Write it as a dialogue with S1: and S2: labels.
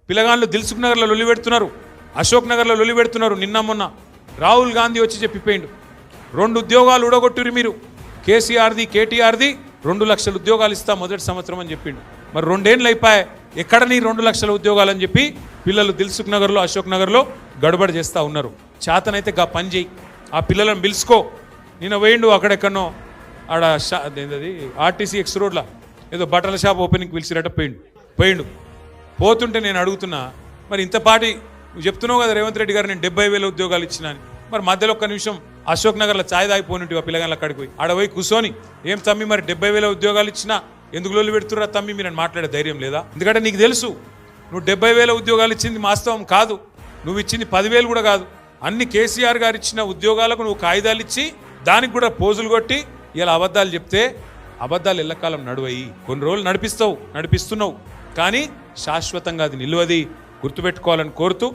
S1: పిల్లగాళ్ళు దిల్సుఖ్ నగర్లో లొల్లి పెడుతున్నారు, అశోక్ నగర్లో లొల్లి పెడుతున్నారు. నిన్న మొన్న రాహుల్ గాంధీ వచ్చి చెప్పిపోయిండు 2 ఉద్యోగాలు ఊడగొట్టురు మీరు, కేసీఆర్ది కేటీఆర్ది 2 లక్షల ఉద్యోగాలు ఇస్తా మొదటి సంవత్సరం అని చెప్పిండు. మరి 2 ఏళ్ళు అయిపోయాయి, ఎక్కడ నీ 2 లక్షల ఉద్యోగాలు అని చెప్పి పిల్లలు దిల్సుఖ్ నగర్లో అశోక్ నగర్లో గడబడి చేస్తూ ఉన్నారు. చేతనైతే గా పని చేయి, ఆ పిల్లలను పిలుచుకో. నిన్న పోయిండు అక్కడెక్కడనో ఆడ ఏంటది ఆర్టీసీ ఎక్స్ రోడ్లో ఏదో బట్టల షాప్ ఓపెనింగ్కి పిలిచిరట పోయిండు. పోతుంటే నేను అడుగుతున్నా, మరి ఇంతపాటి నువ్వు చెప్తున్నావు కదా రేవంత్ రెడ్డి గారు నేను 70,000 ఉద్యోగాలు ఇచ్చినా అని, మరి మధ్యలో ఒక్క నిమిషం అశోక్ నగర్లో ఛాయ్ దాగిపోయినట్టు ఆ పిల్లగాళ్ళ అక్కడికి పోయి ఆడ పోయి కూర్చొని ఏం తమ్మి మరి 70,000 ఉద్యోగాలు ఇచ్చినా ఎందుకు లొల్లి పెడుతుర్రా తమ్మి మీరు మాట్లాడే ధైర్యం లేదా? ఎందుకంటే నీకు తెలుసు నువ్వు 70,000 ఉద్యోగాలు ఇచ్చింది వాస్తవం కాదు, నువ్వు ఇచ్చింది 10,000 కూడా కాదు. అన్ని కేసీఆర్ గారు ఇచ్చిన ఉద్యోగాలకు నువ్వు కాగితాలు ఇచ్చి దానికి కూడా పోజులు కొట్టి ఇలా అబద్ధాలు చెప్తే అబద్ధాలు ఎల్లకాలం నడువయి. కొన్ని రోజులు నడిపిస్తున్నావు, కానీ శాశ్వతంగా అది నిలువది గుర్తుపెట్టుకోవాలని కోరుతూ